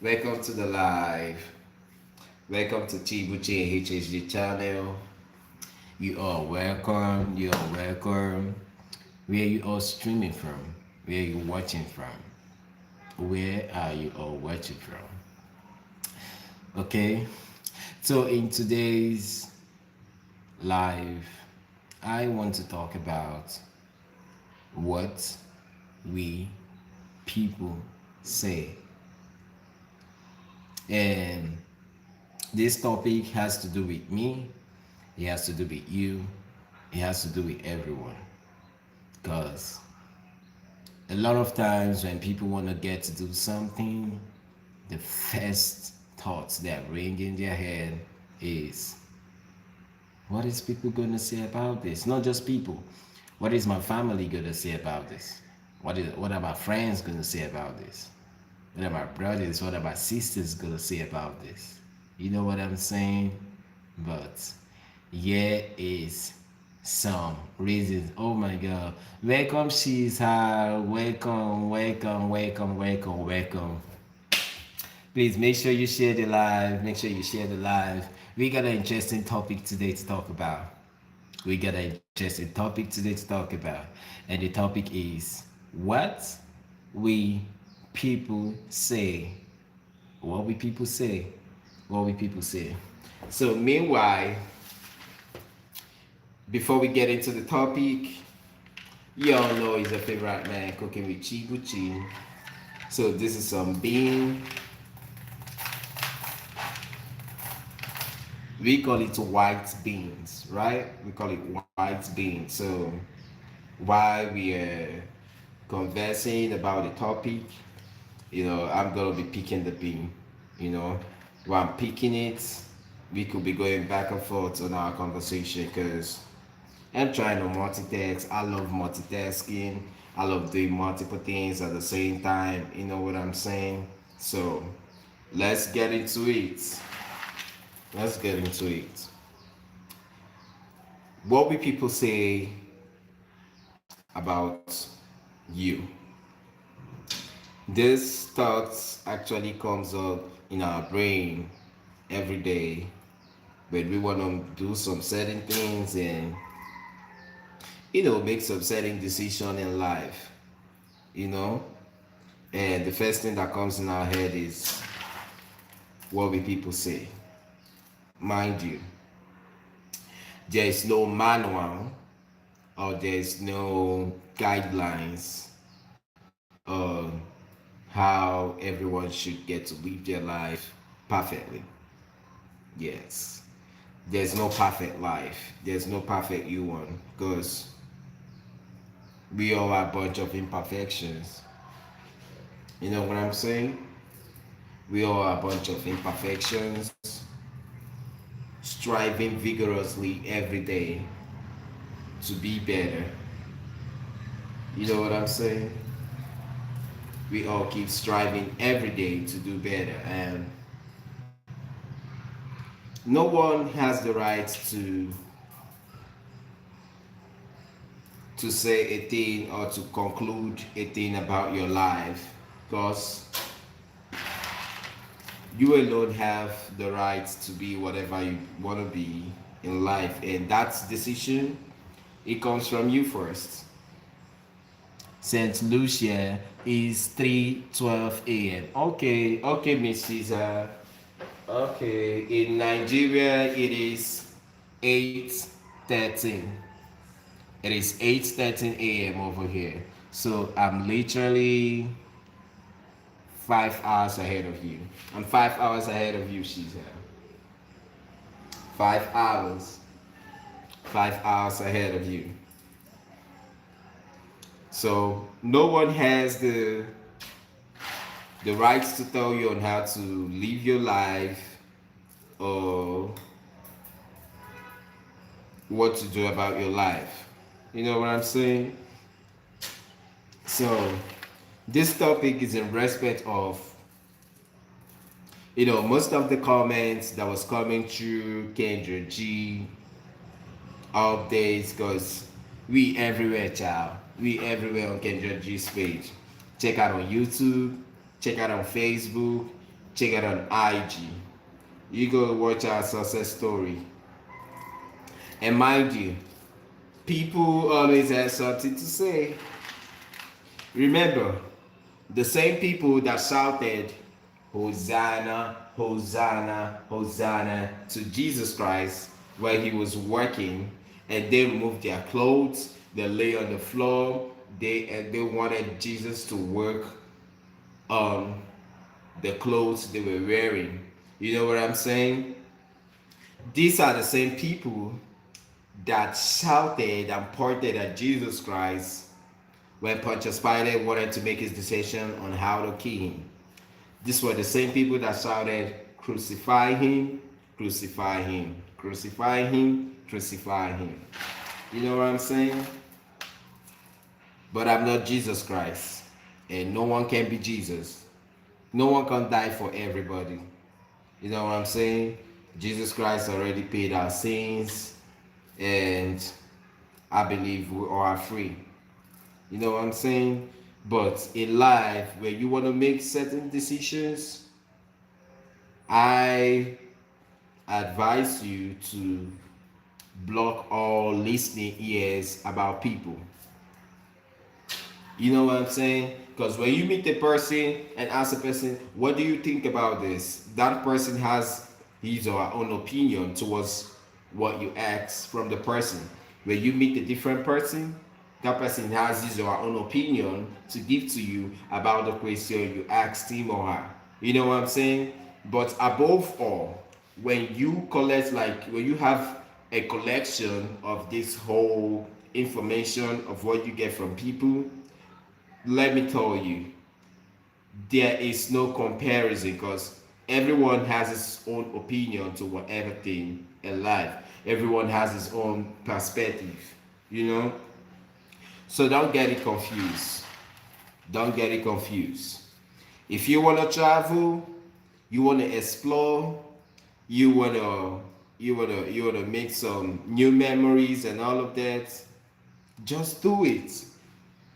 Welcome to the live. Welcome to Chibuchi and HHD channel. You are welcome. You are welcome. Where you all streaming from? Where you watching from? Where are you all watching from? Okay. So in today's live, I want to talk about what we people say. And this topic has to do with me, it has to do with you, it has to do with everyone. Because a lot of times when people want to get to do something, the first thoughts that ring in their head is, what is people going to say about this? Not just people. What is my family going to say about this? What are my friends going to say about this? What are my brothers, what are my sisters going to say about this? You know what I'm saying? But here is some reasons. Oh my God. Welcome, Shiza. Welcome. Please make sure you share the live. Make sure you share the live. We got an interesting topic today to talk about. We got an interesting topic today to talk about. And the topic is what we people say. What we people say. What we people say. So meanwhile, before we get into the topic, you all know he's a favorite man cooking with Chibuchi. So this is some bean. We call it white beans, right? We call it white beans. So while we are conversing about the topic, I'm gonna be picking the bean. You know, while I'm picking it, we could be going back and forth on our conversation because I'm trying to multitask. I love multitasking. I love doing multiple things at the same time. You know what I'm saying? So let's get into it. Let's get into it. What will people say about you? This thoughts actually comes up in our brain every day when we want to do some certain things and make some certain decision in life, you know. And the first thing that comes in our head is what will people say? Mind you, there is no manual or there is no guidelines on how everyone should get to live their life perfectly. Yes. There's no perfect life. There's no perfect you one because we all are a bunch of imperfections. You know what I'm saying? We all are a bunch of imperfections, striving vigorously every day to be better. You know what I'm saying? We all keep striving every day to do better, and no one has the right to say a thing or to conclude a thing about your life because you alone have the right to be whatever you want to be in life, and that decision, it comes from you first. St. Lucia is 3:12 a.m. Okay, Miss Caesar. Okay, in Nigeria it is 8:13. It is 8:13 a.m. over here. So I'm literally 5 hours ahead of you. I'm 5 hours ahead of you, she's here. 5 hours. 5 hours ahead of you. So no one has the rights to tell you on how to live your life or what to do about your life. You know what I'm saying? So this topic is in respect of, most of the comments that was coming through Kendra G updates because we everywhere, child. We everywhere on Kendra G's page. Check out on YouTube, check out on Facebook, Check it on IG. You go watch our success story. And mind you, people always have something to say. Remember, the same people that shouted, Hosanna, Hosanna, Hosanna to Jesus Christ while he was working, and they removed their clothes, they lay on the floor, they wanted Jesus to work on the clothes they were wearing. You know what I'm saying? These are the same people that shouted and pointed at Jesus Christ when Pontius Pilate wanted to make his decision on how to kill him. These were the same people that shouted, crucify him, crucify him, crucify him, crucify him. You know what I'm saying? But I'm not Jesus Christ. And no one can be Jesus. No one can die for everybody. You know what I'm saying? Jesus Christ already paid our sins. And I believe we are free. You know what I'm saying? But in life, where you want to make certain decisions, I advise you to block all listening ears about people. You know what I'm saying? Because when you meet a person and ask a person, what do you think about this? That person has his or her own opinion towards what you ask from the person. When you meet a different person, that person has his or her own opinion to give to you about the question you asked him or her. You know what I'm saying? But above all, when you collect, like when you have a collection of this whole information of what you get from people, let me tell you, there is no comparison because everyone has his own opinion to whatever thing in life. Everyone has his own perspective, you know. So don't get it confused. Don't get it confused. If you want to travel, you want to explore, you want to make some new memories and all of that, just do it.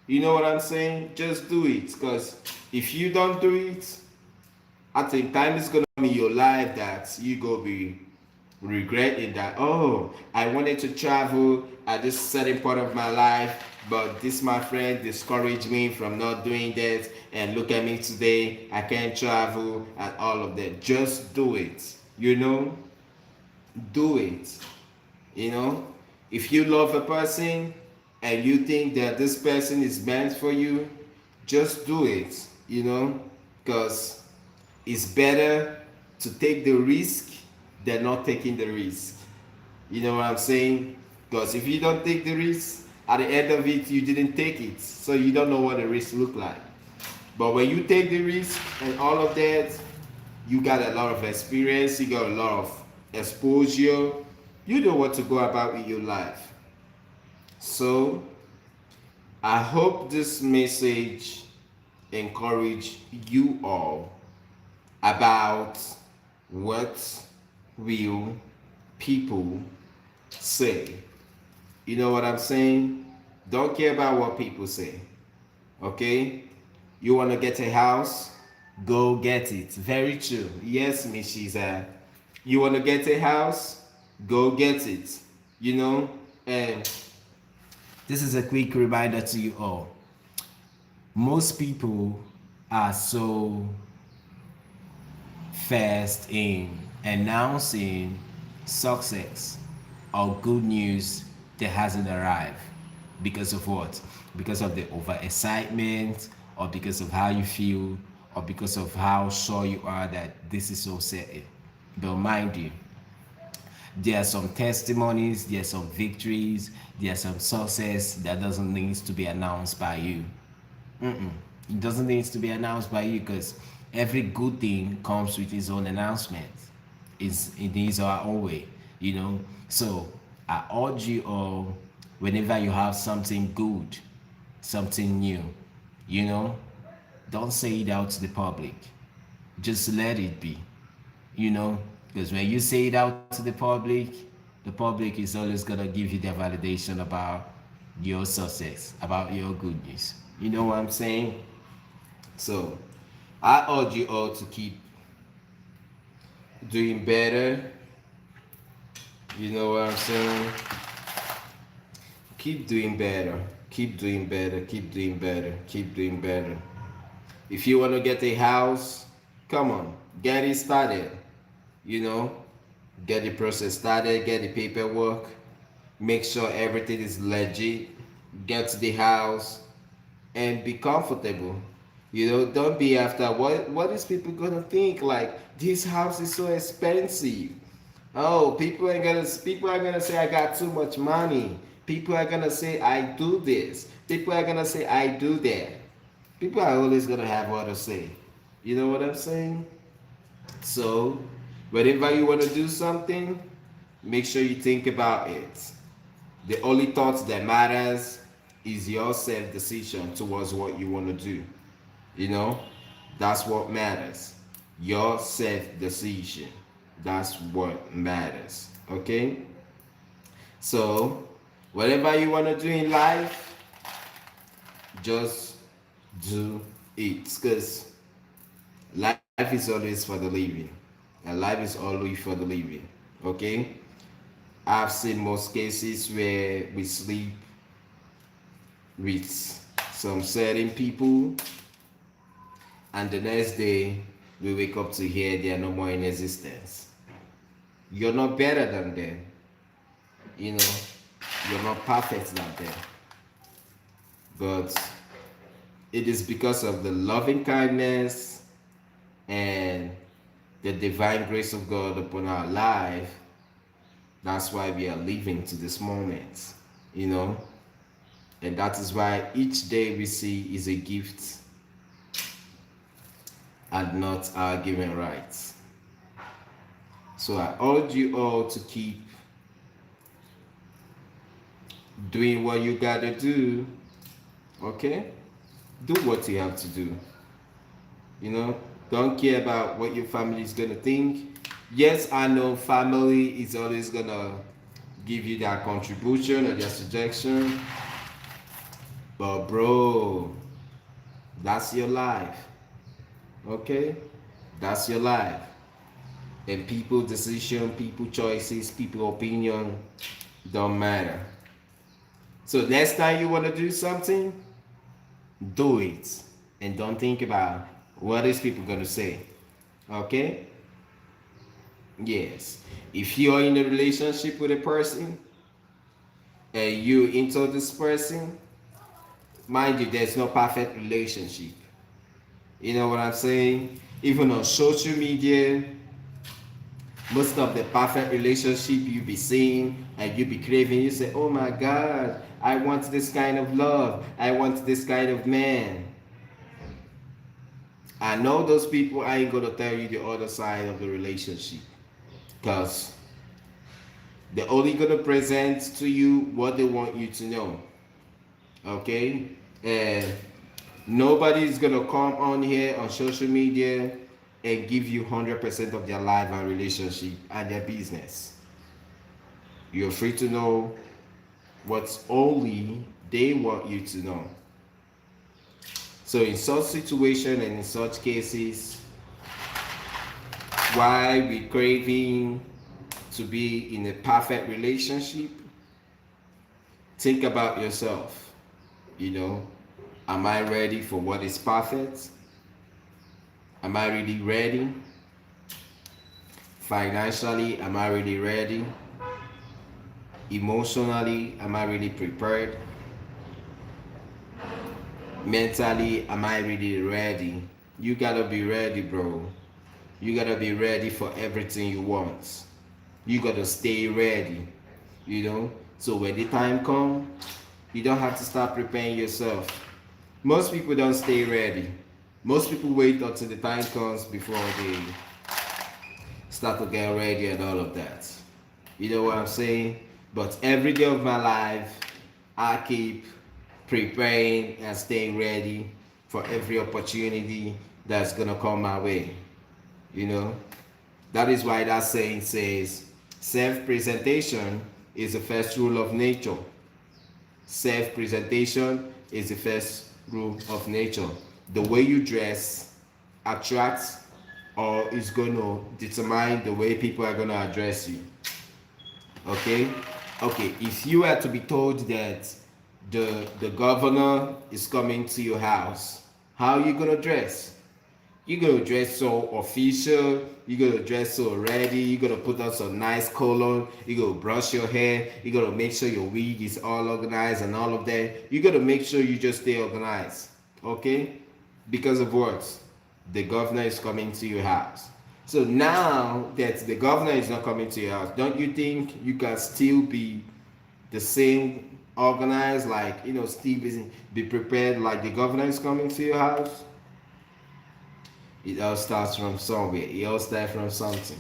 You know what I'm saying? Just do it. Because if you don't do it, I think time is gonna be your life that you go be regretting that, oh, I wanted to travel at this certain part of my life, but this my friend discouraged me from not doing that, and look at me today, I can't travel and all of that. Just do it. You know? Do it. You know, if you love a person and you think that this person is meant for you, just do it, you know, because it's better to take the risk than not taking the risk. You know what I'm saying? Because if you don't take the risk, at the end of it, you didn't take it, so you don't know what the risk look like. But when you take the risk and all of that, you got a lot of experience, you got a lot of exposure, you know what to go about in your life. So I hope this message encourage you all about what will people say. You know what I'm saying? Don't care about what people say. Okay? You want to get a house? Go get it. Very true. Yes, Miss Shiza. You want to get a house? Go get it. You know? And this is a quick reminder to you all. Most people are so fast in announcing success or good news that hasn't arrived. Because of what? Because of the overexcitement, or because of how you feel, or because of how sure you are that this is so certain. But mind you, there are some testimonies, there are some victories, there are some success that doesn't need to be announced by you. It doesn't need to be announced by you because every good thing comes with its own announcement. It needs our own way, you know. So I urge you all, whenever you have something good, something new, you know, don't say it out to the public. Just let it be, you know, because when you say it out to the public is always gonna give you their validation about your success, about your good news. You know what I'm saying? So I urge you all to keep doing better. You know what I'm saying? Keep doing better. Keep doing better. Keep doing better. Keep doing better. If you want to get a house, come on, get it started. You know, get the process started, get the paperwork, make sure everything is legit, get to the house, and be comfortable. You know, don't be after what is people gonna think? Like this house is so expensive. Oh, people are gonna say I got too much money. People are gonna say I do this. People are gonna say I do that. People are always gonna have what to say. You know what I'm saying? So, whenever you want to do something, make sure you think about it. The only thought that matters is your self decision towards what you want to do. You know, that's what matters. Your self decision. That's what matters. Okay? So, whatever you want to do in life, just do it. Because life is always for the living. And life is always for the living. Okay? I've seen most cases where we sleep with some certain people, and the next day we wake up to hear they are no more in existence. You're not better than them. You know, you're not perfect than them. But it is because of the loving kindness and the divine grace of God upon our life. That's why we are living to this moment, you know. And that is why each day we see is a gift and not our given rights. So I urge you all to keep doing what you gotta do, okay? Do what you have to do. You know, don't care about what your family is gonna think. Yes, I know family is always gonna give you their contribution or their suggestion, but bro, that's your life, okay? That's your life. And people decision, people choices, people opinion don't matter. So next time you want to do something, do it. And don't think about what is people going to say. Okay? Yes. If you're in a relationship with a person and you into this person, mind you, there's no perfect relationship. You know what I'm saying? Even on social media, most of the perfect relationship you be seeing and you be craving, you say, oh my God, I want this kind of love. I want this kind of man. I know those people ain't gonna tell you the other side of the relationship. Because they're only gonna present to you what they want you to know. Okay? And nobody's gonna come on here on social media and give you 100% of their life and relationship and their business. You're free to know what's only they want you to know. So in such situation and in such cases, why we craving to be in a perfect relationship, think about yourself. You know, am I ready for what is perfect? Am I really ready? Financially, am I really ready? Emotionally, am I really prepared? Mentally, am I really ready? You gotta be ready, bro. You gotta be ready for everything you want. You gotta stay ready, you know? So when the time comes, you don't have to start preparing yourself. Most people don't stay ready. Most people wait until the time comes before they start to get ready and all of that. You know what I'm saying? But every day of my life, I keep preparing and staying ready for every opportunity that's gonna come my way. You know? That is why that saying says self-presentation is the first rule of nature. Self-presentation is the first rule of nature. The way you dress attracts or it's going to determine the way people are going to address you. Okay? Okay, if you are to be told that the governor is coming to your house, how are you going to dress? You're gonna dress so official, you're gonna dress so ready, you're gonna put on some nice cologne, you're gonna brush your hair, you're gonna make sure your wig is all organized and all of that. You're gonna make sure you just stay organized. Okay? Because of what? The governor is coming to your house. So now that the governor is not coming to your house, don't you think you can still be the same organized, like still be prepared like the governor is coming to your house? It all starts from somewhere. It all starts from something.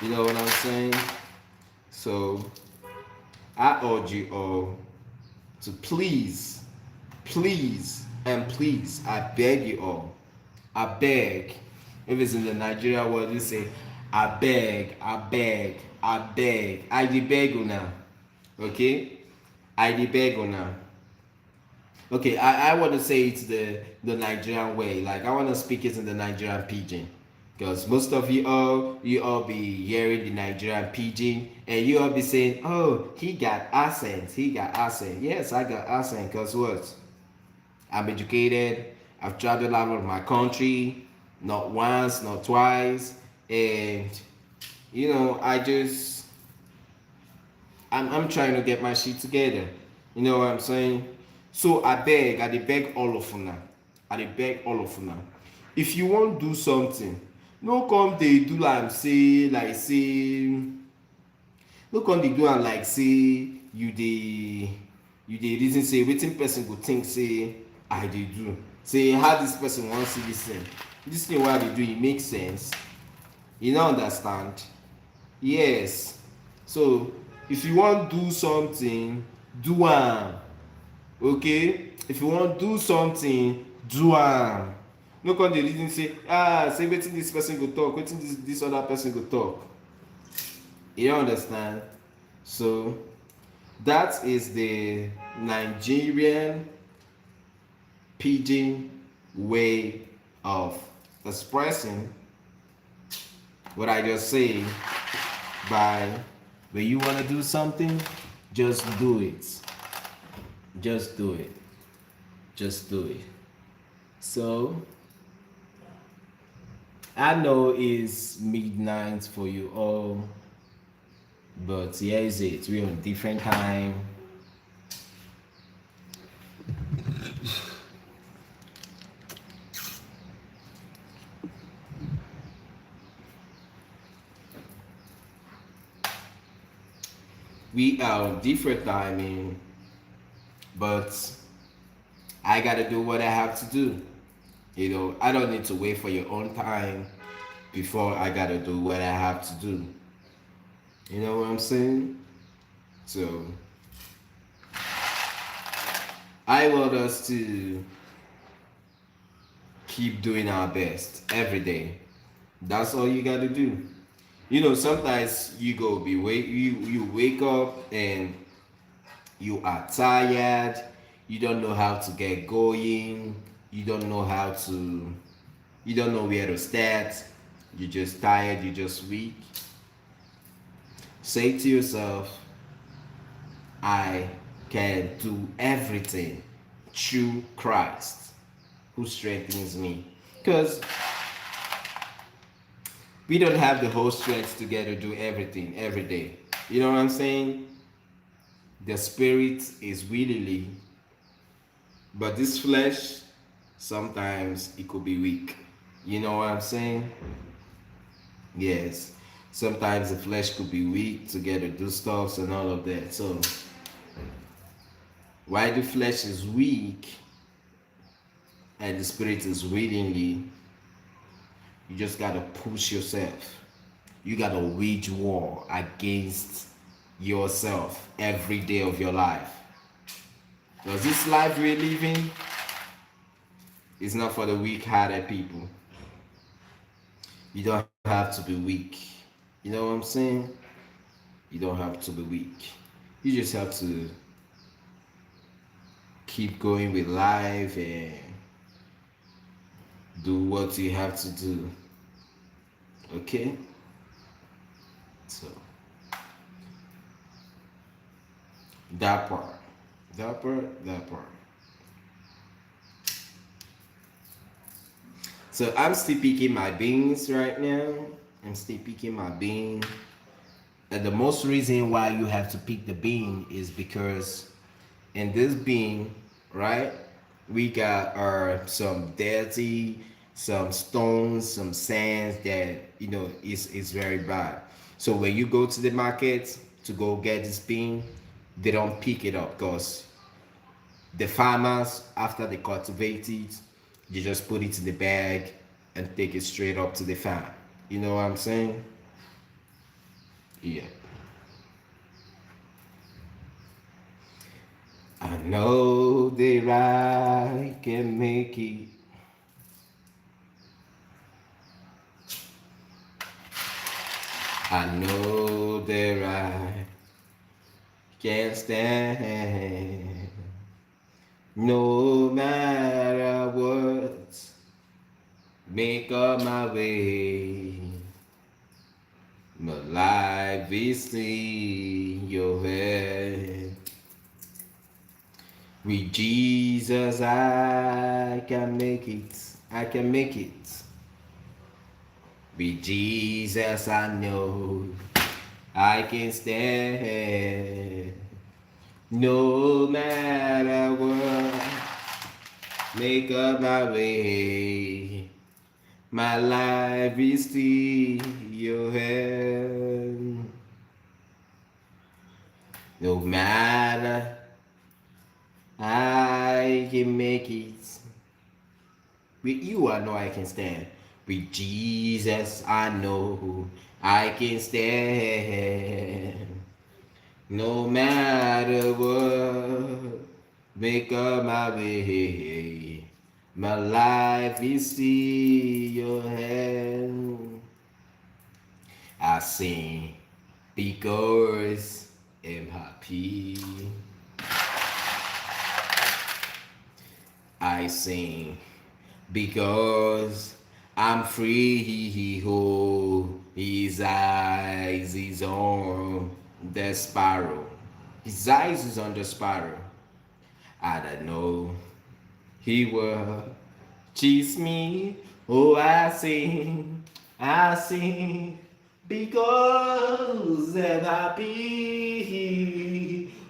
You know what I'm saying? So I urge you all to please, I beg you all. I beg. If it's in the Nigeria word, you say, I beg, I beg, I beg. I de beg now. Okay? I de beg now. Okay, I want to say it's the Nigerian way. Like I want to speak it in the Nigerian pidgin, because most of you all be hearing the Nigerian pidgin, and you all be saying, "Oh, he got accent. He got accent." Yes, I got accent. Cause what? I'm educated. I've traveled out of my country, not once, not twice, and I just I'm trying to get my shit together. You know what I'm saying? So I dey beg all of una. I dey beg all of una. If you wan do something, no come dey do no come dey do am like say you dey reason say wetin person go think say I dey do. Say how this person wan see this thing. This thing wey I dey do, e make sense? You no understand? Yes. So if you wan do something, do am. Okay? If you wan do something, do am. No come dey reason say wetin this person go talk, wetin this other person go talk. You don't understand? So that is the Nigerian pidgin way of expressing what I just say by when you want to do something, just do it. Just do it. Just do it. So I know it's midnight for you all, but here is it. We're on different time. We are on different timing, but I gotta do what I have to do. I don't need to wait for your own time before I gotta do what I have to do. You know what I'm saying? So I want us to keep doing our best every day. That's all you gotta do. Sometimes you wake up and you are tired, you don't know how to get going, you don't know where to start, you're just tired, you're just weak. Say to yourself, I can do everything through Christ who strengthens me. Because we don't have the whole strength together to do everything every day. You know what I'm saying? The spirit is willingly, but this flesh, sometimes it could be weak. You know what I'm saying? Yes. Sometimes the flesh could be weak to get to do stuff and all of that. So why the flesh is weak and the spirit is willingly, you just gotta push yourself. You gotta wage war against yourself every day of your life. Because this life we're living is not for the weak-hearted people. You don't have to be weak. You know what I'm saying? You don't have to be weak. You just have to keep going with life and do what you have to do. Okay, so that part, that part. So I'm still picking my beans right now. I'm still picking my bean. And the most reason why you have to pick the bean is because in this bean, right, we got some dirty, some stones, some sands that is very bad. So when you go to the market to go get this bean, they don't pick it up because the farmers, after they cultivate it, you just put it in the bag and take it straight up to the farm. You know what I'm saying? Yeah. I know that I can make it. I know that I can stand. No matter what, make up my way. My life is in your hand. With Jesus, I can make it. I can make it. With Jesus, I know I can stand. No matter what, make up my way. My life is still your hand. No matter, I can make it. With you, I know I can stand. With Jesus, I know I can stand. No matter what, make up my way. My life is still your hand. I sing because I'm happy. I sing because I'm free. Oh, his eyes is on the sparrow. His eyes is on the sparrow. I don't know. He will chase me. Oh, I sing because I'm happy.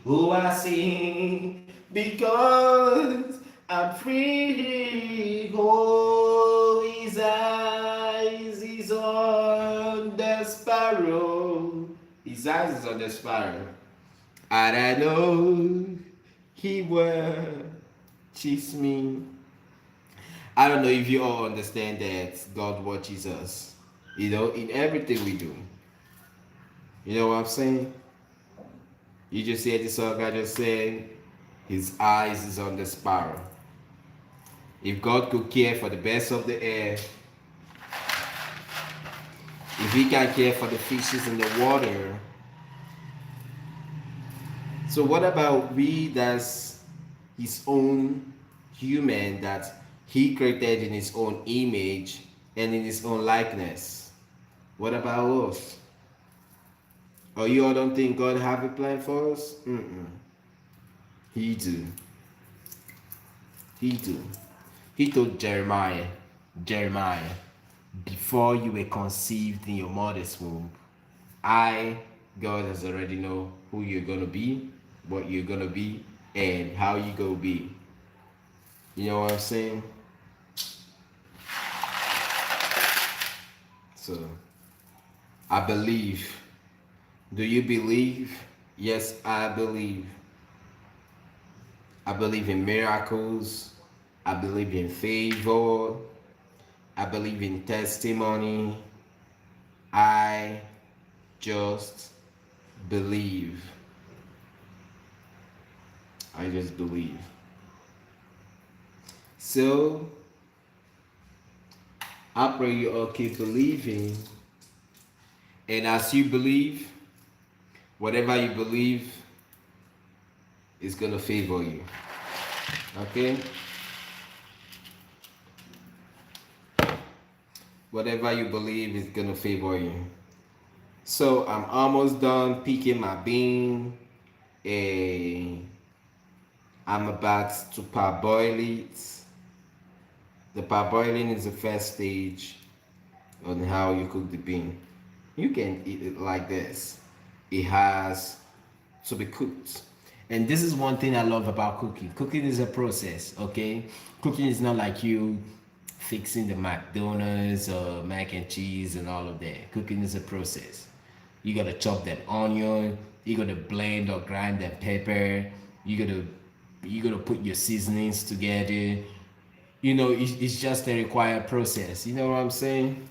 Oh, I sing because I'm free. Oh, his eyes is on the sparrow. His eyes is on the sparrow. And I know he will chase me. I don't know if you all understand that God watches us, in everything we do. You know what I'm saying? You just hear the song I just said, his eyes is on the sparrow. If God could care for the birds of the air, if he can care for the fishes in the water, so what about we that's his own human that he created in his own image and in his own likeness? What about us? Oh, you all don't think God have a plan for us? Mm-mm. He do. He do. He told Jeremiah, before you were conceived in your mother's womb, God has already know who you're gonna be, what you're gonna be, and how you gonna be. You know what I'm saying? So, I believe. Do you believe? Yes, I believe. I believe in miracles. I believe in favor. I believe in testimony. I just believe. I just believe. So, I pray you all keep believing. And as you believe, whatever you believe is going to favor you. Okay? Whatever you believe is gonna favor you. So I'm almost done picking my bean. And I'm about to parboil it. The parboiling is the first stage on how you cook the bean. You can eat it like this. It has to be cooked. And this is one thing I love about cooking. Cooking is a process, okay? Cooking is not like you fixing the McDonald's or mac and cheese and all of that. Cooking is a process. You gotta chop that onion, you gotta blend or grind that pepper, you gotta put your seasonings together. It's just a required process. You know what I'm saying?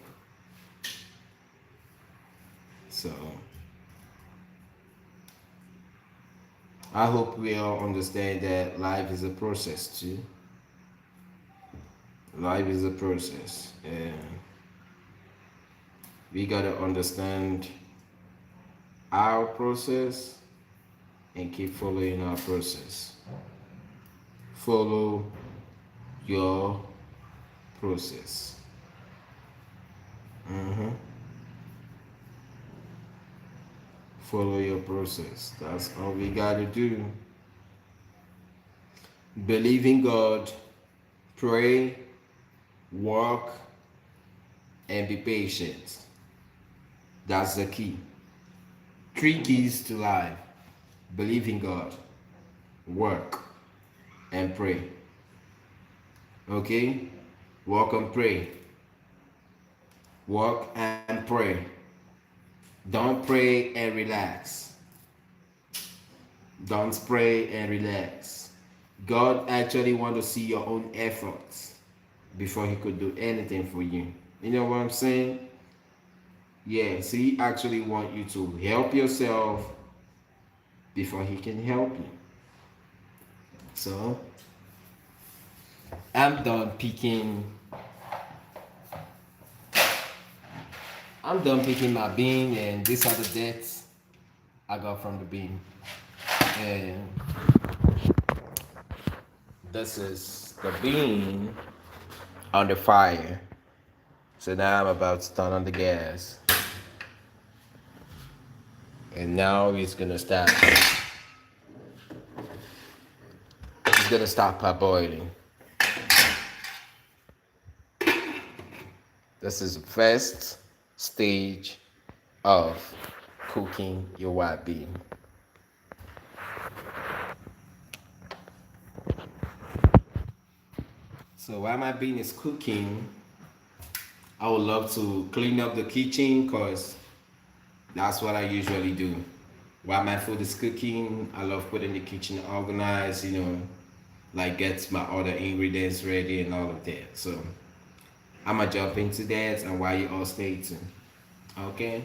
So I hope we all understand that life is a process too. Life is a process, and we gotta understand our process and keep following our process. Follow your process. hmm Follow your process. That's all we gotta do. Believe in God, pray, work, and be patient. That's the key. Three keys to life: believe in God, work, and pray. Okay? Work and pray. Work and pray. Don't pray and relax. Don't pray and relax. God actually want to see your own efforts before he could do anything for you. You know what I'm saying? Yes, he actually want you to help yourself before he can help you. So I'm done picking I'm done picking my bean, and these are the dates I got from the bean. And this is the bean on the fire. So now I'm about to turn on the gas. And now it's gonna start parboiling. This is the first stage of cooking your white bean. So while my bean is cooking, I would love to clean up the kitchen because that's what I usually do. While my food is cooking, I love putting the kitchen organized, like get my other ingredients ready and all of that. So I'm gonna jump into that, and while you all stay tuned. Okay?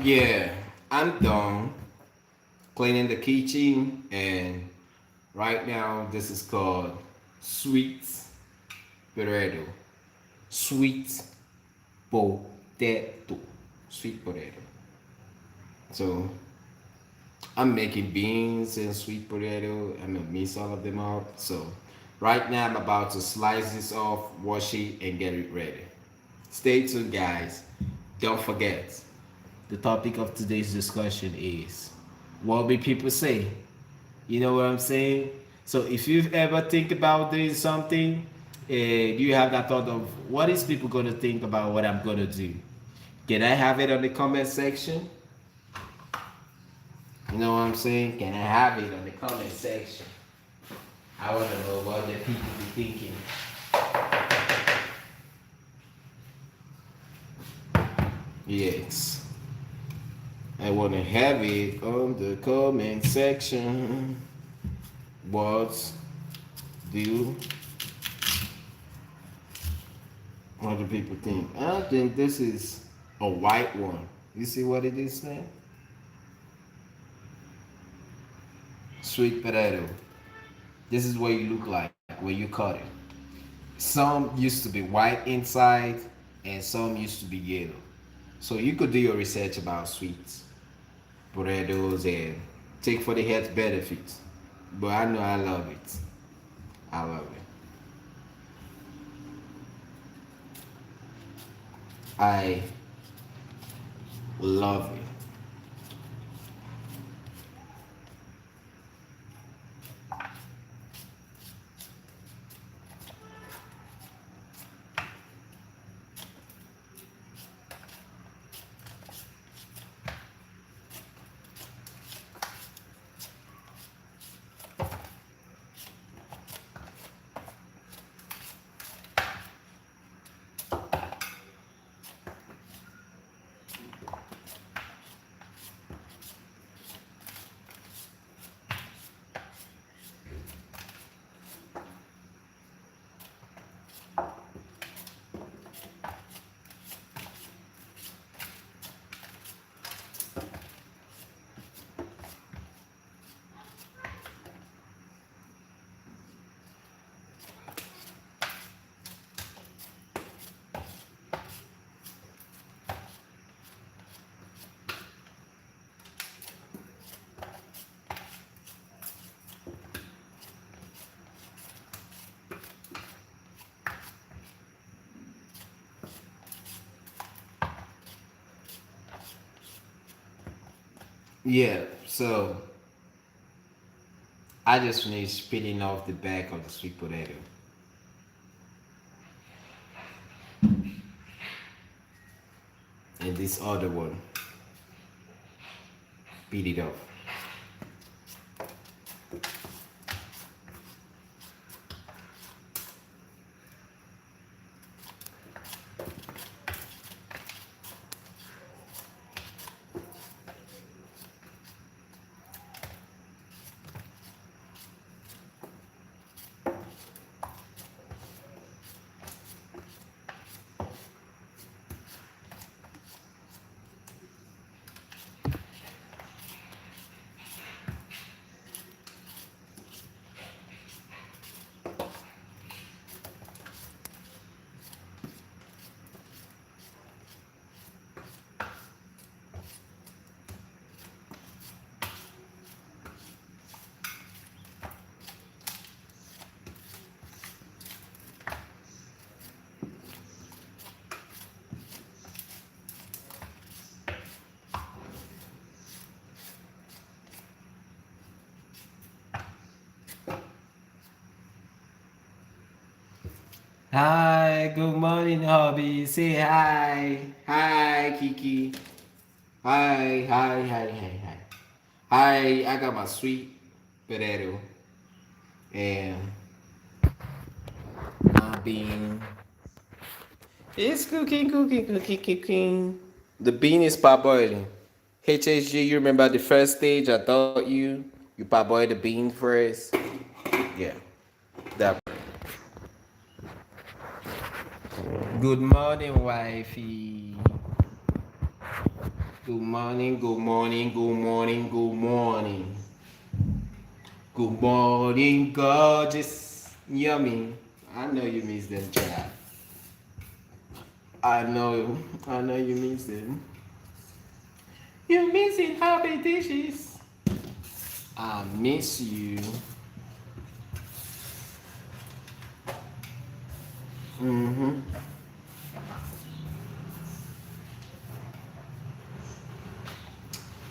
Yeah, I'm done cleaning the kitchen, and right now this is called sweet potato. Sweet potato. Sweet potato. So I'm making beans and sweet potato. I'm gonna mix all of them up. So right now I'm about to slice this off, wash it, and get it ready. Stay tuned, guys. Don't forget, the topic of today's discussion is what will people say? You know what I'm saying? So if you've ever think about doing something, you have that thought of what is people gonna think about what I'm gonna do? Can I have it on the comment section? You know what I'm saying? Can I have it on the comment section? I wanna know what the people be thinking. Yes. I wanna have it on the comment section. What do what do people think? I think this is a white one. You see what it is there? Sweet potato. This is what you look like when you cut it. Some used to be white inside and some used to be yellow. So you could do your research about sweets, potatoes, and take for the health benefits. But I know I love it. I love it. I love it. Yeah, so I just finished peeling off the back of the sweet potato. And this other one, peel it off. Hi, good morning, hubby. Say hi. Hi, Kiki. Hi, hi, hi, hi, hi. Hi, I got my sweet potato and my bean. It's cooking, cooking, cooking, cooking. The bean is parboiling. HHG, you remember the first stage? I taught you parboil the bean first. Yeah, that. Good morning, wifey. Good morning, good morning, good morning, good morning. Good morning, gorgeous. Yummy. I know you miss them, child. I know you miss them. You missing happy dishes. I miss you. Mm-hmm.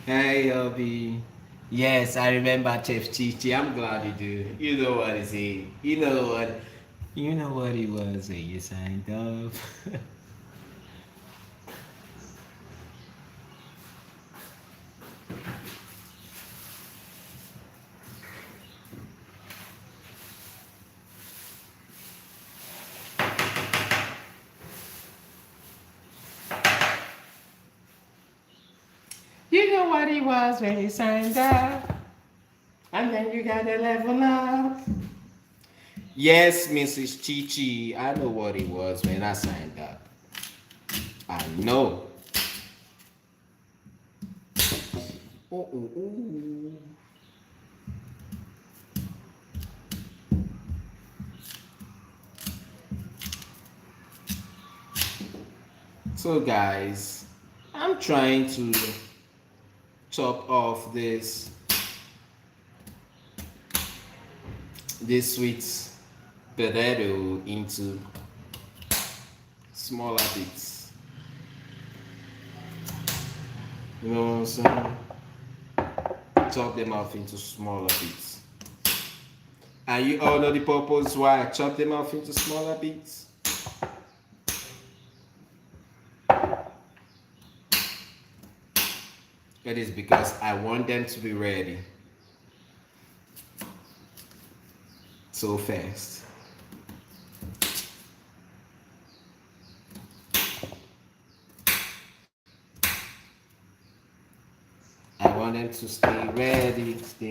Hey, Obi. Yes, I remember Chef Chichi. I'm glad you do. You know what is he? You know what? You know what he was when you signed up. You know what he was when you signed up. And then you gotta level up. Yes, Mrs. Chichi. I know what it was when I signed up. I know. Oh, oh, oh. So, guys, I'm trying to chop off this sweet potato into smaller bits. You know what I'm saying? Chop them off into smaller bits. And you all know the purpose why I chop them off into smaller bits? It is because I want them to be ready so fast. I want them to stay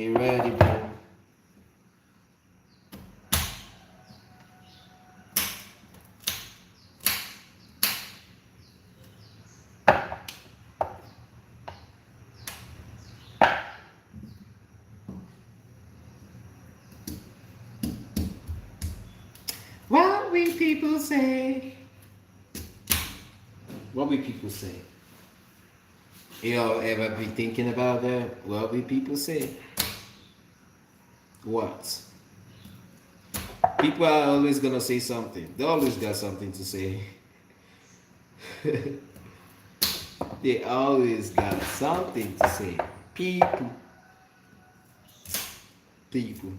ready, bro. What will people say? What will people say? Y'all ever be thinking about that? What will people say? What? People are always gonna say something. They always got something to say. They always got something to say. People. People.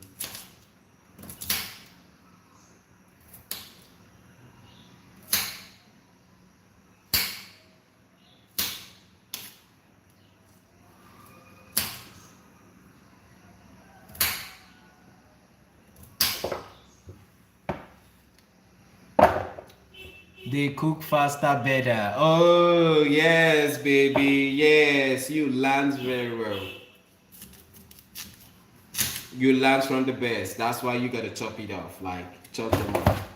They cook faster, better. Oh, yes, baby. Yes, you learned very well. You learned from the best. That's why you gotta chop it off. Like, chop them off.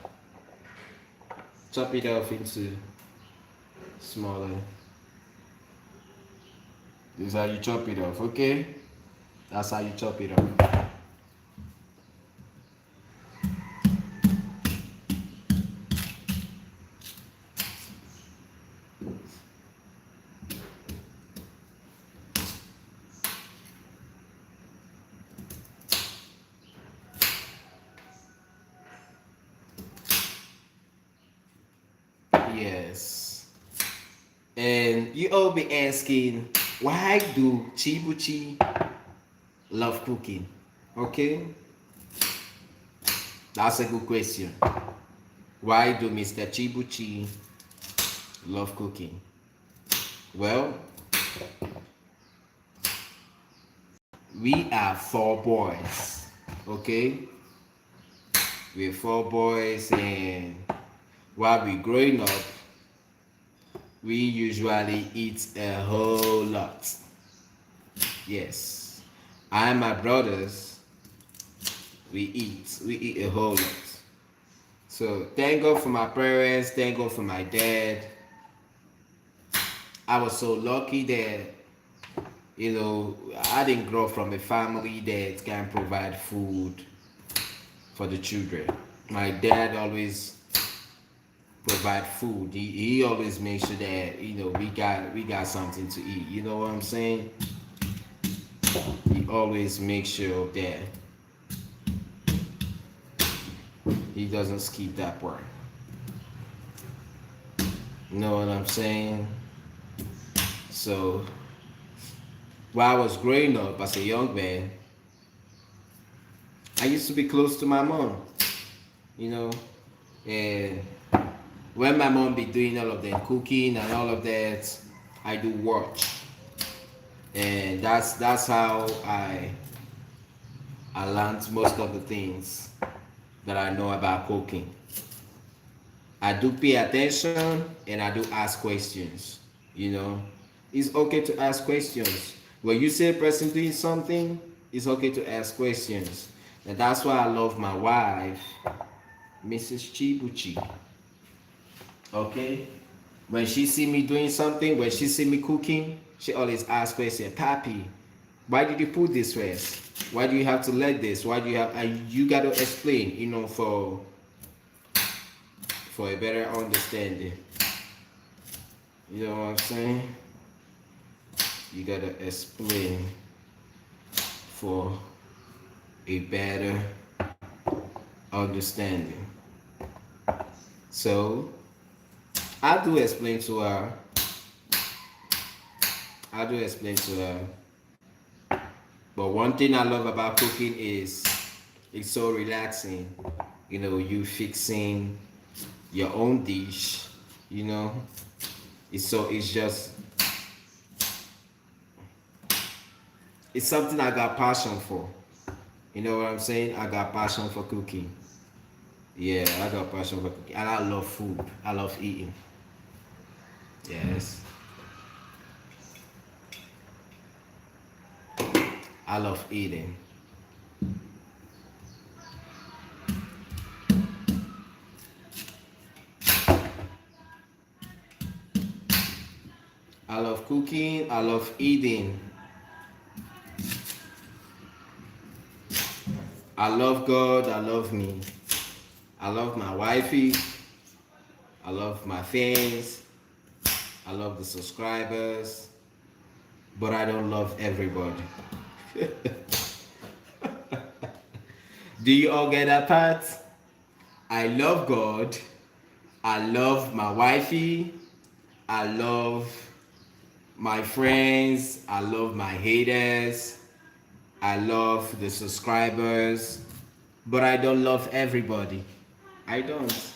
Chop it off into smaller. This is how you chop it off, okay? That's how you chop it off. Yes. And you all be asking, why do Chibuchi love cooking? Okay? That's a good question. Why do Mr. Chibuchi love cooking? Well, we are four boys. Okay? We're four boys, and while we're growing up, we usually eat a whole lot. Yes. I and my brothers, we eat a whole lot. So thank God for my parents, thank God for my dad. I was so lucky that, I didn't grow from a family that can provide food for the children. My dad always provide food. He always makes sure that we got something to eat. You know what I'm saying? He always makes sure that he doesn't skip that part. You know what I'm saying? So while I was growing up as a young man, I used to be close to my mom. You know, and when my mom be doing all of the cooking and all of that, I do watch, and that's how I learned most of the things that I know about cooking. I do pay attention and I do ask questions. You know, it's okay to ask questions. When you see a person doing something, it's okay to ask questions, and that's why I love my wife, Mrs. Chibuchi. Okay, when she see me doing something, when she see me cooking, she always asks questions. Papi, why did you put this first? Why do you have to let this? Why do you have? You got to explain. For a better understanding. You know what I'm saying? You got to explain for a better understanding. So I do explain to her. I do explain to her. But one thing I love about cooking is it's so relaxing. You fixing your own dish. You know, it's just it's something I got passion for. You know what I'm saying? I got passion for cooking. Yeah, I got passion for cooking, and I love food. I love eating. Yes, I love eating. I love cooking. I love eating. I love God. I love me. I love my wifey. I love my fans. I love the subscribers. But I don't love everybody. Do you all get that part? I love God. I love my wifey. I love my friends. I love my haters. I love the subscribers. But I don't love everybody. I don't.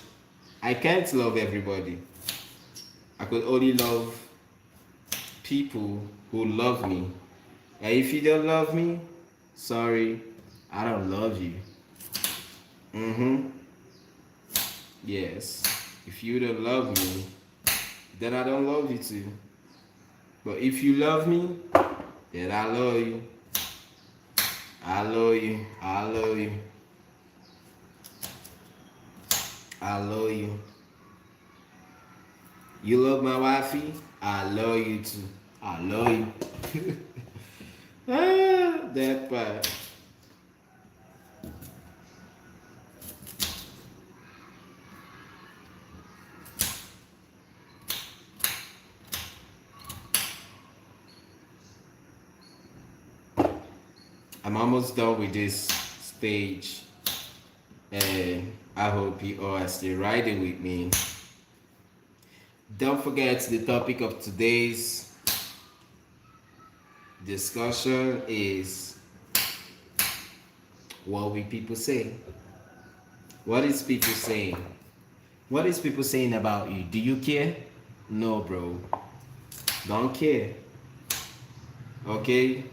I can't love everybody. I could only love people who love me. And if you don't love me, sorry, I don't love you. Mm-hmm. Yes. If you don't love me, then I don't love you too. But if you love me, then I love you. I love you. I love you. I love you. You love my wifey? I love you too. I love you. That part. I'm almost done with this stage, and I hope you all are still riding with me. Don't forget the topic of today's discussion is what will people say? What is people saying? What is people saying about you? Do you care? No, bro. Don't care. Okay?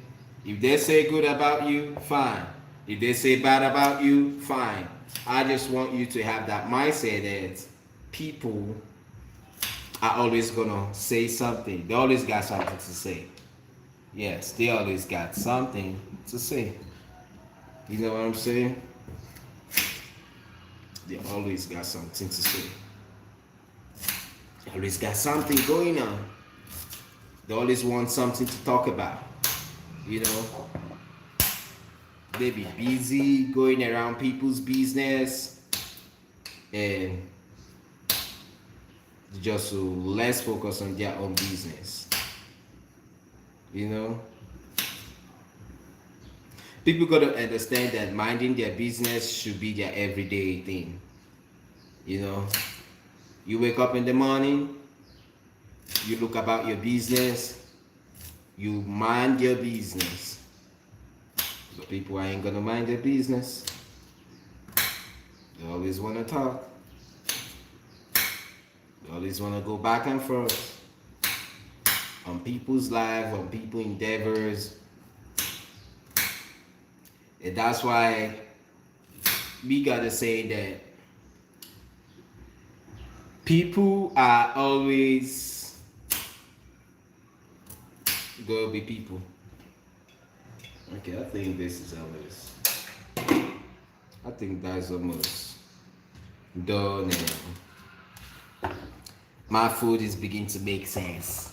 If they say good about you, fine. If they say bad about you, fine. I just want you to have that mindset that people are always gonna say something. They always got something to say. Yes, they always got something to say. You know what I'm saying? They always got something to say. They always got something going on. They always want something to talk about. You know, they be busy going around people's business and just to less focus on their own business. You know, people gotta understand that minding their business should be their everyday thing. You know, you wake up in the morning, you look about your business, you mind your business. But people ain't gonna mind their business. They always wanna talk. They always wanna go back and forth on people's life, on people's endeavors. And that's why we gotta say that people are always gonna be people. Okay, I think this is almost. I think that's almost done. And my food is beginning to make sense.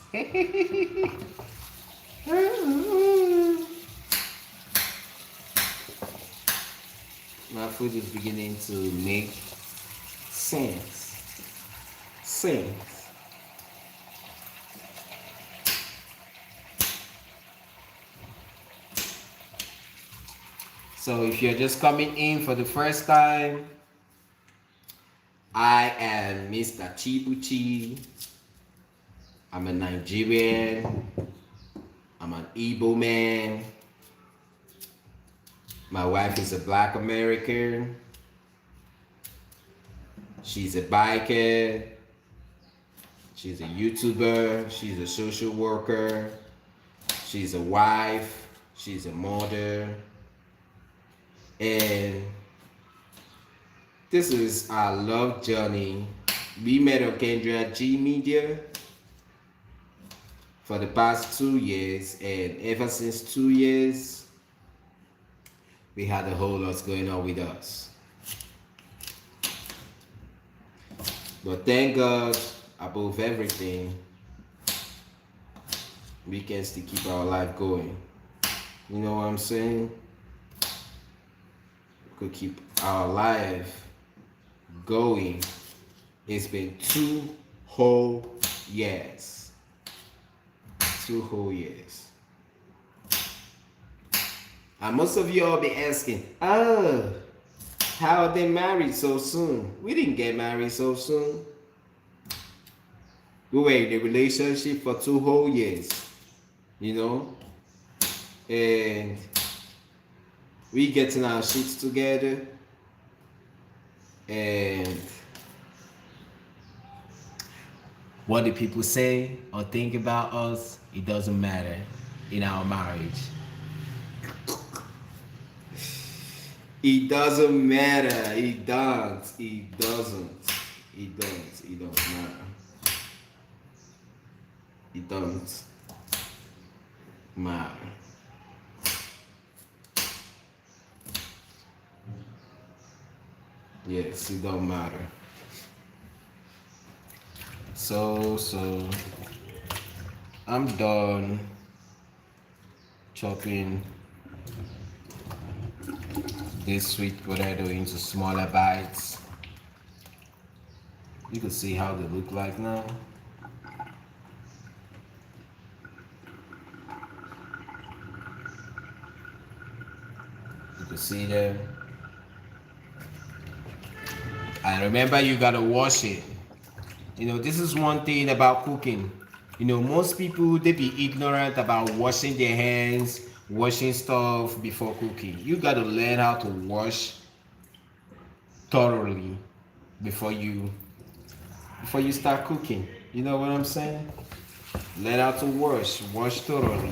My food is beginning to make sense. Sense. So if you're just coming in for the first time, I am Mr. Chibuchi. I'm a Nigerian. I'm an Igbo man. My wife is a Black American. She's a biker. She's a YouTuber. She's a social worker. She's a wife. She's a mother. And this is our love journey. We met on Kendra G Media for the past 2 years, and ever since 2 years, we had a whole lot going on with us. But thank God, above everything, we can still keep our life going. You know what I'm saying? We could keep our life going. It's been 2 whole years. 2 whole years. And most of you all be asking, oh, how are they married so soon? We didn't get married so soon. We were in a relationship for 2 whole years, you know, and we getting our shit together, and what do people say or think about us? It doesn't matter in our marriage. It doesn't matter. It don't. It doesn't. It don't. It don't matter. It don't matter. Yes, it don't matter. So I'm done chopping this sweet potato into smaller bites. You can see how they look like now. You can see them. And remember, you gotta wash it. You know, this is one thing about cooking. You know, most people, they be ignorant about washing their hands, washing stuff before cooking. You gotta learn how to wash thoroughly before you start cooking. You know what I'm saying? Learn how to wash thoroughly.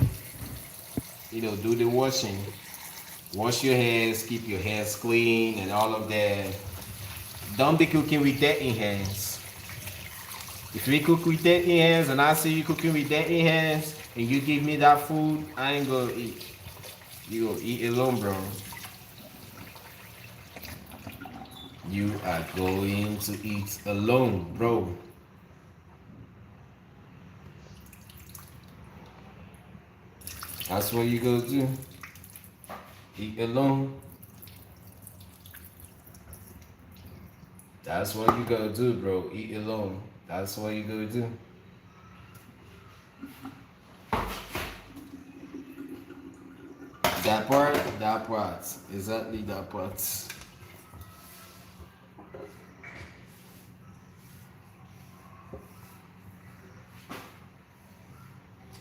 You know, do the washing. Wash your hands, keep your hands clean and all of that. Don't be cooking with dirty hands. If we cook with dirty hands and I see you cooking with dirty hands and you give me that food, I ain't gonna eat. You gonna eat alone, bro. You are going to eat alone, bro. That's what you go do. Eat alone. That's what you gotta do, bro. Eat alone. That's what you gotta do. That part, exactly that part.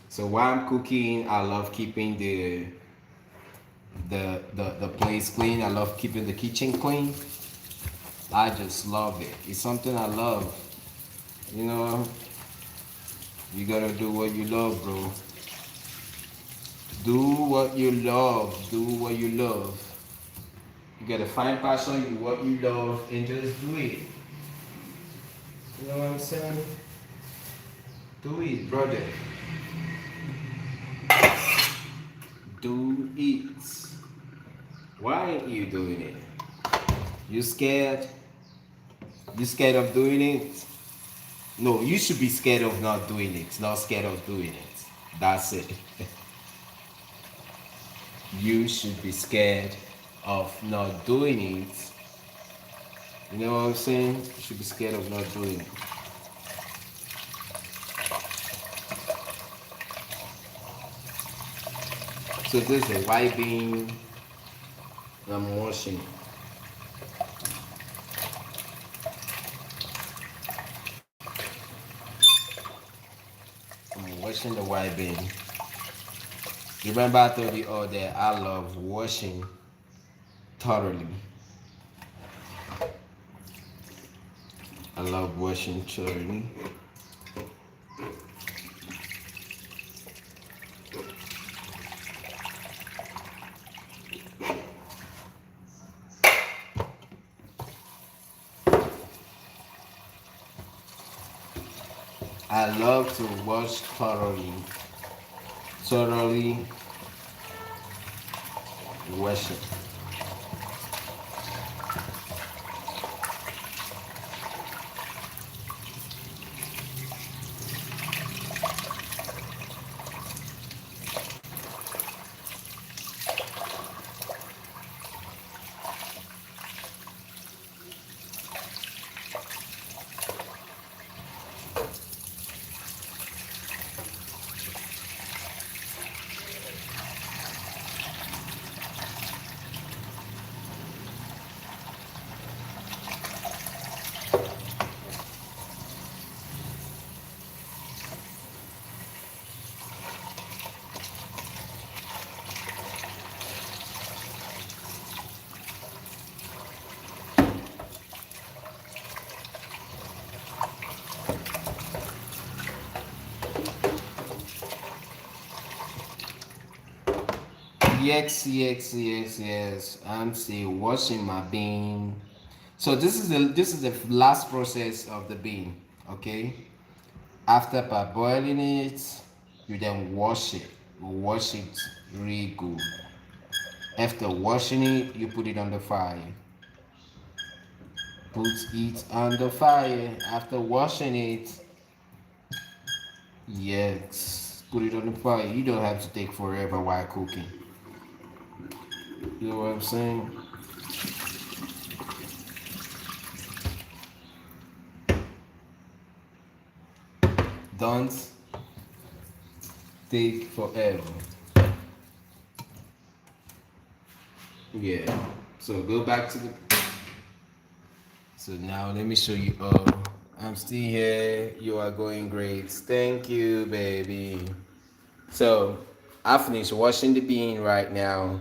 So while I'm cooking, I love keeping the place clean. I love keeping the kitchen clean. I just love it. It's something I love. You know, you gotta do what you love, bro. Do what you love. Do what you love. You gotta find passion in what you love and just do it. You know what I'm saying? Do it, brother. Do it. Why ain't you doing it? You scared? You scared of doing it? No, you should be scared of not doing it, not scared of doing it. That's it. You should be scared of not doing it. You know what I'm saying? You should be scared of not doing it. So this is a white bean. I'm washing it. I'm washing the white bean. Remember I told you all that I love washing thoroughly. I love washing thoroughly. I love to wash thoroughly. Thoroughly wash it. Yes. I'm still washing my bean. So this is the last process of the bean. Okay. After parboiling it, you then wash it. Wash it really good. After washing it, you put it on the fire. Put it on the fire. After washing it, yes, put it on the fire. You don't have to take forever while cooking. You know what I'm saying? Don't take forever. Yeah. So go back to the. So now let me show you. I'm still here. You are going great. Thank you, baby. So I finished washing the bean right now.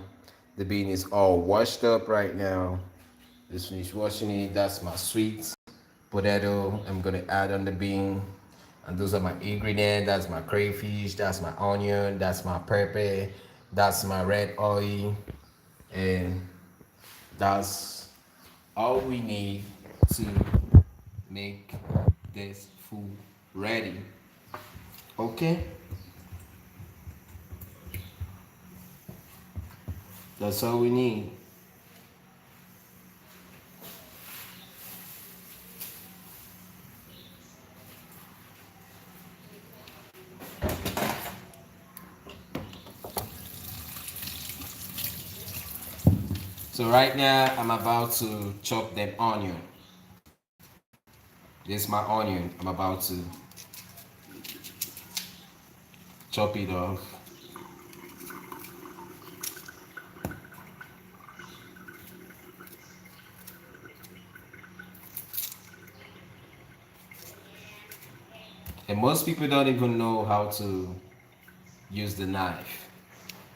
The bean is all washed up right now. Just finished washing it. That's my sweet potato. I'm gonna add on the bean. And those are my ingredients. That's my crayfish. That's my onion. That's my pepper. That's my red oil. And that's all we need to make this food ready. Okay? That's all we need. So right now I'm about to chop them onion. This is my onion. I'm about to chop it off. And most people don't even know how to use the knife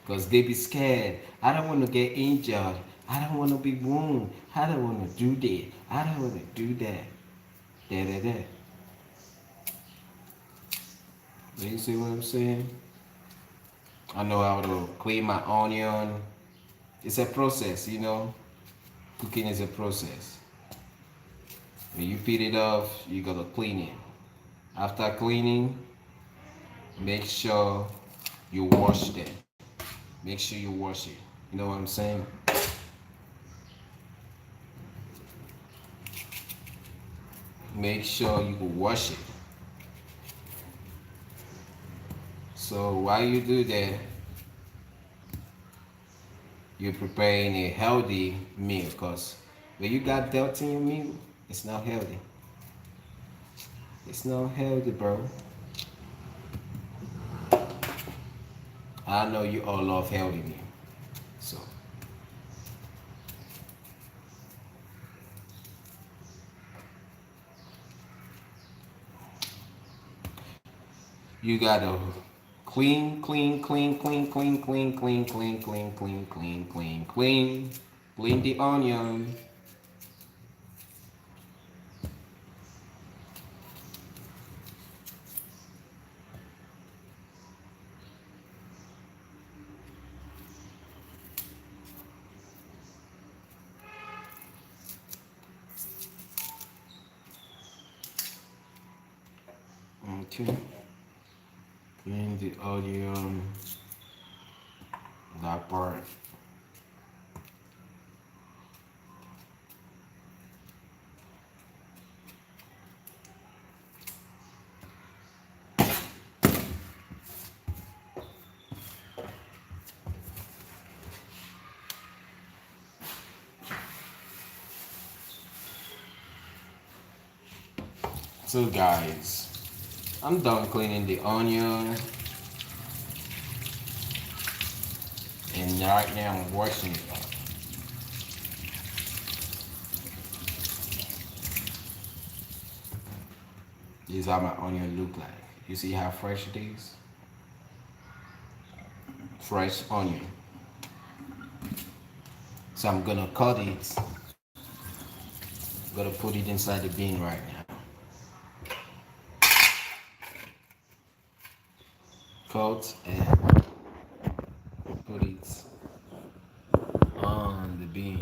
because they be scared. I don't want to get injured. I don't want to be wounded. I don't want to do that. I don't want to do that. Da da da. You see what I'm saying? I know how to clean my onion. It's a process, you know. Cooking is a process. When you peel it off, you gotta clean it. After cleaning, make sure you wash them. Make sure you wash it. You know what I'm saying? Make sure you wash it. So while you do that, you're preparing a healthy meal. Cause when you got dirt in your meal, it's not healthy. It's not healthy, bro. I know you all love healthy meal. So you gotta clean the onion. Okay, clean the onion. That part. So guys, I'm done cleaning the onion, and right now I'm washing it up. This is how my onion look like. You see how fresh it is? Fresh onion. So I'm gonna cut it. Gonna put it inside the bin right now. Cut and put it on the bin.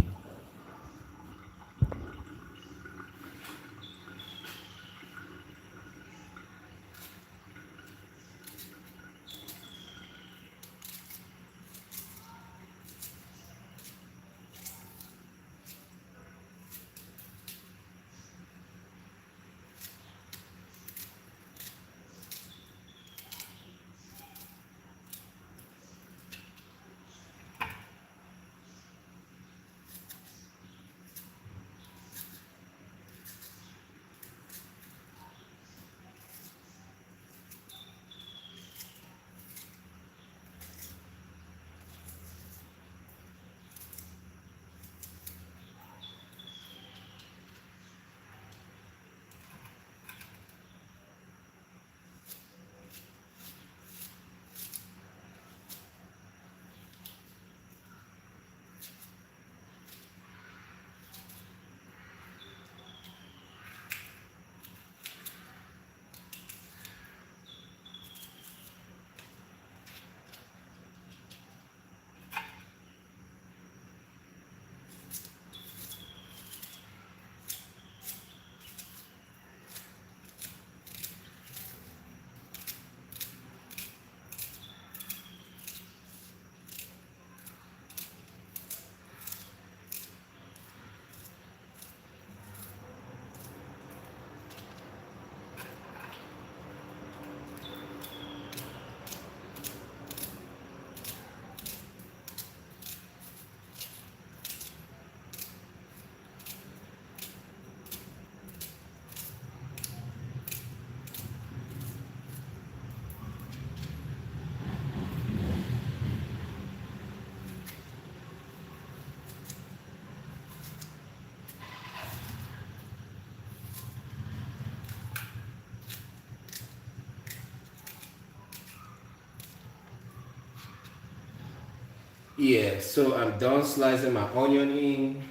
Yeah, so I'm done slicing my onion in,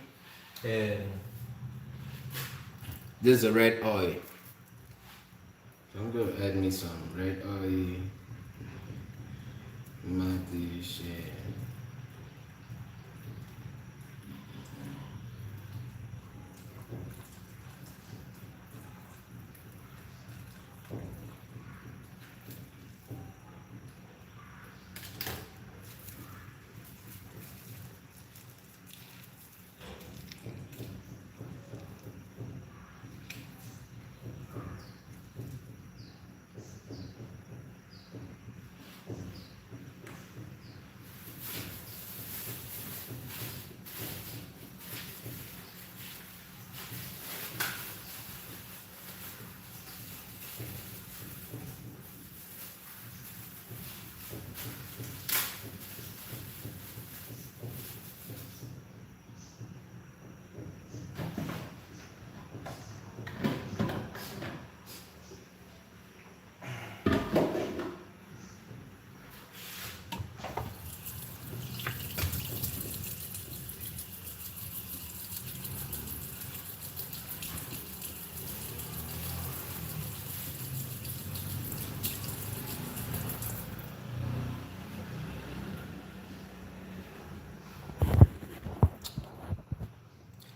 and this is a red oil. So I'm gonna add me some red oil, my dish, and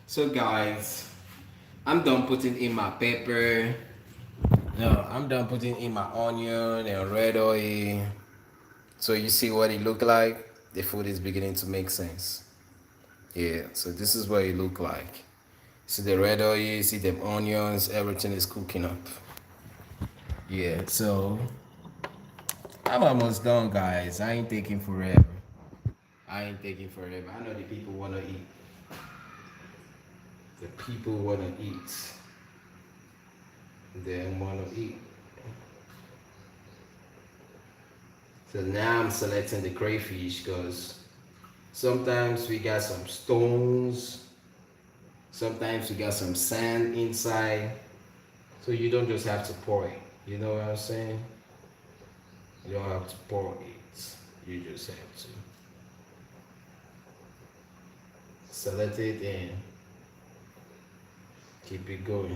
so guys, I'm done putting in my pepper. No, I'm done putting in my onion and red oil. So you see what it look like? The food is beginning to make sense. Yeah, so this is what it look like. See the red oil, see them onions, everything is cooking up. Yeah, so I'm almost done, guys. I ain't taking forever. I ain't taking forever. I know the people wanna eat. The people wanna eat. They wanna eat. So now I'm selecting the crayfish because sometimes we got some stones, sometimes we got some sand inside. So you don't just have to pour it. You know what I'm saying? You don't have to pour it. You just have to select it and keep it going.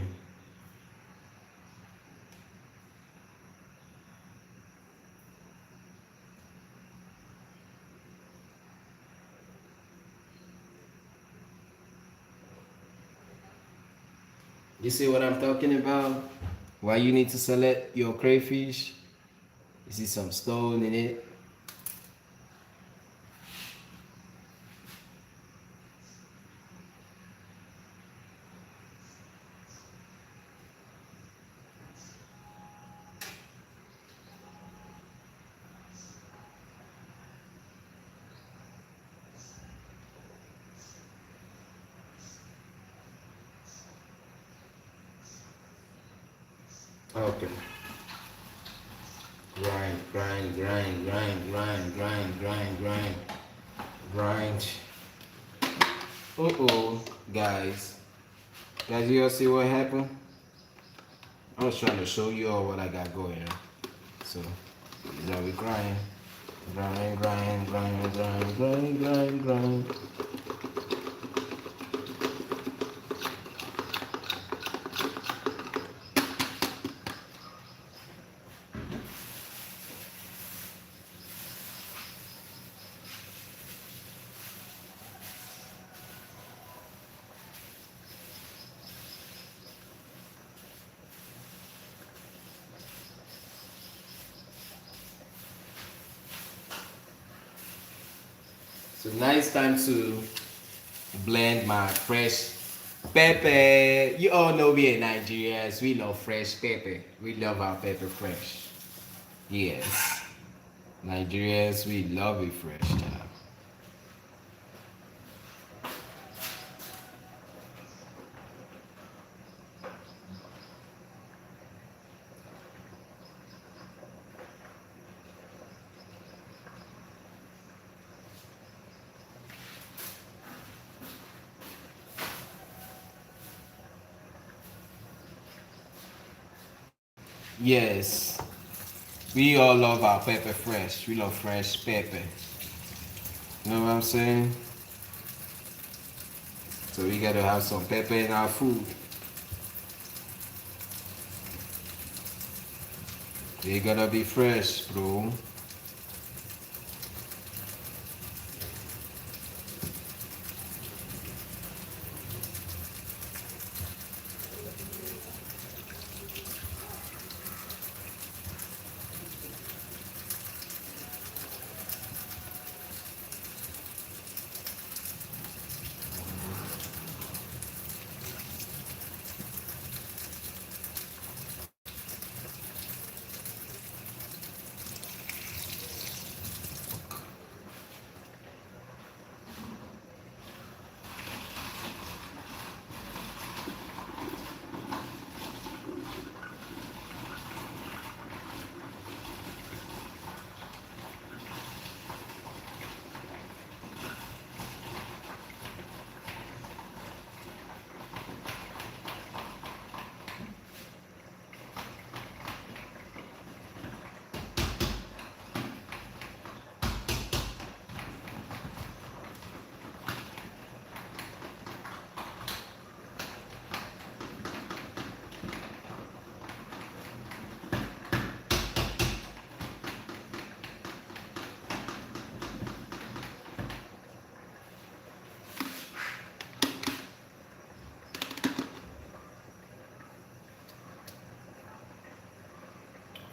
You see what I'm talking about? Why you need to select your crayfish? You see some stone in it? Okay. Grind, grind, grind, grind, grind, grind, grind, grind, grind. Uh-oh, guys. Guys, you all see what happened? I was trying to show you all what I got going on. So, now we grind. Grind, grind, grind, grind, grind, grind, grind. So now it's time to blend my fresh pepper. You all know we in Nigerians, we love fresh pepper. We love our pepper fresh. Yes. Nigerians, we love it fresh, child. Yes. We all love our pepper fresh. We love fresh pepper. You know what I'm saying? So we gotta have some pepper in our food. They gotta be fresh, bro.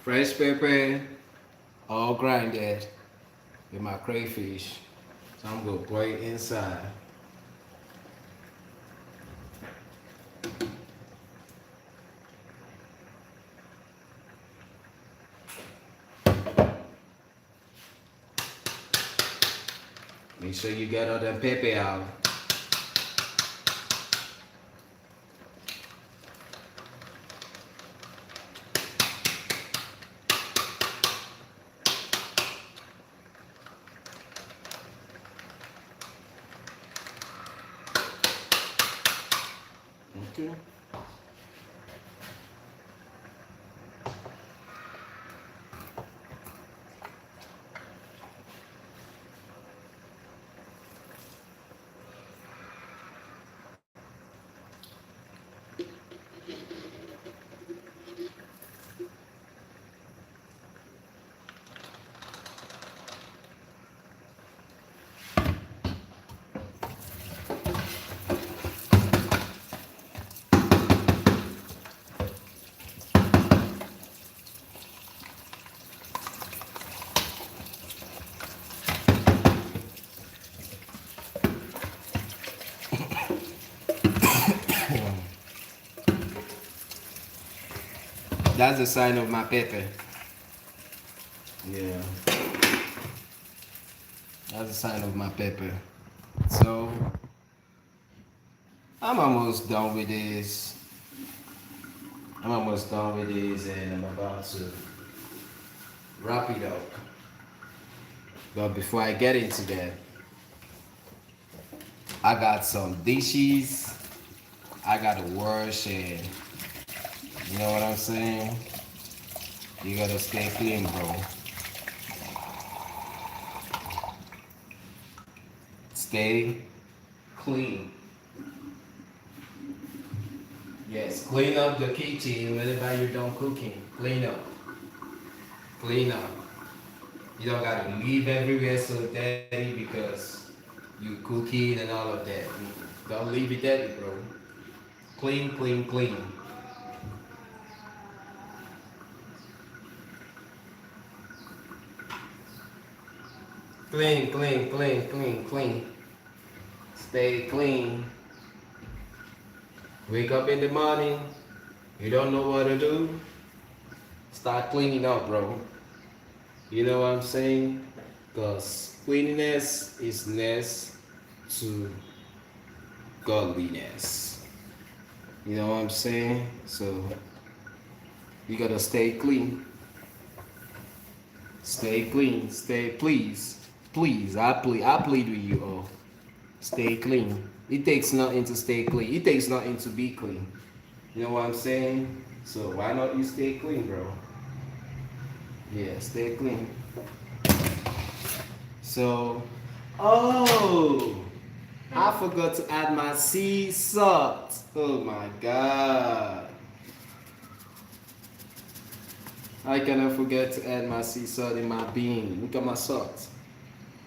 Fresh pepper, all grinded with my crayfish. So I'm gonna pour it inside. Make sure you get all the pepper out. Okay. That's the sign of my pepper. Yeah. That's the sign of my pepper. So I'm almost done with this. I'm almost done with this and I'm about to wrap it up. But before I get into that, I got some dishes I gotta wash and you know what I'm saying? You gotta stay clean, bro. Stay clean. Yes, clean up the kitchen whenever you're done cooking. Clean up. Clean up. You don't gotta leave everywhere so dirty because you cooking and all of that. Don't leave it dirty, bro. Clean, clean, clean. Clean, clean, clean, clean, clean. Stay clean. Wake up in the morning. You don't know what to do. Start cleaning up, bro. You know what I'm saying? Because cleanliness is next to godliness. You know what I'm saying? So you gotta stay clean. Stay clean. Stay please. Please. I plead with you all. Stay clean. It takes nothing to stay clean. It takes nothing to be clean. You know what I'm saying? So why not you stay clean, bro? Yeah, stay clean. So Oh, I forgot to add my sea salt. Oh my god. I cannot forget to add my sea salt in my bean. Look at my salt.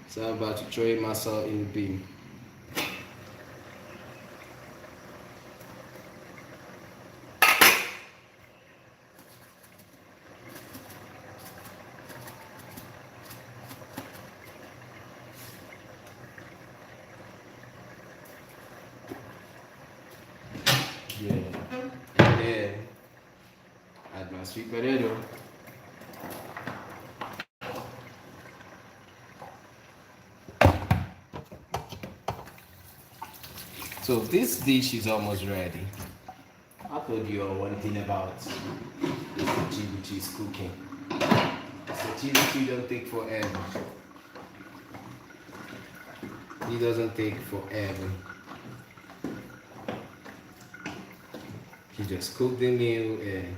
So I'm about to throw in my salt in the bean. Yeah. Yeah. Add my sweet potato. So this dish is almost ready. I told you all one thing about Chibuchi's cooking. So Chibuchi don't take forever. He doesn't take forever. He just cooked the meal and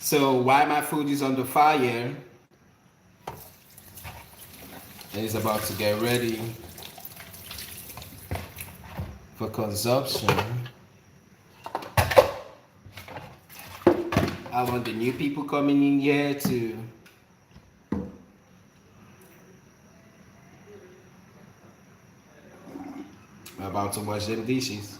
so while my food is on the fire and it's about to get ready for consumption, I want the new people coming in here to about to wash them dishes.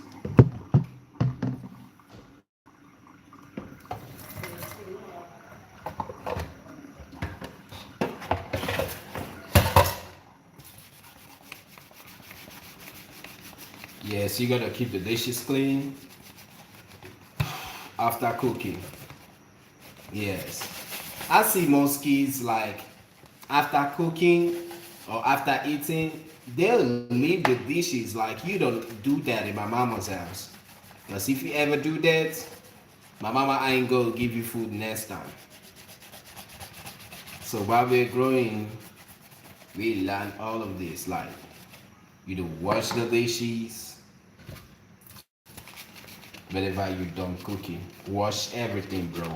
Yes, you gotta keep the dishes clean after cooking. Yes. I see most kids like after cooking or after eating, they'll leave the dishes. Like you don't do that in my mama's house. Because if you ever do that, my mama ain't gonna give you food next time. So while we're growing, we learn all of this. Like you do wash the dishes whenever you done cooking. Wash everything, bro.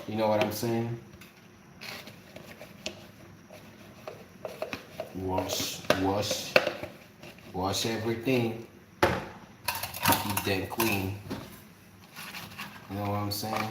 You know what I'm saying? Wash, wash, wash everything. Keep that clean. You know what I'm saying?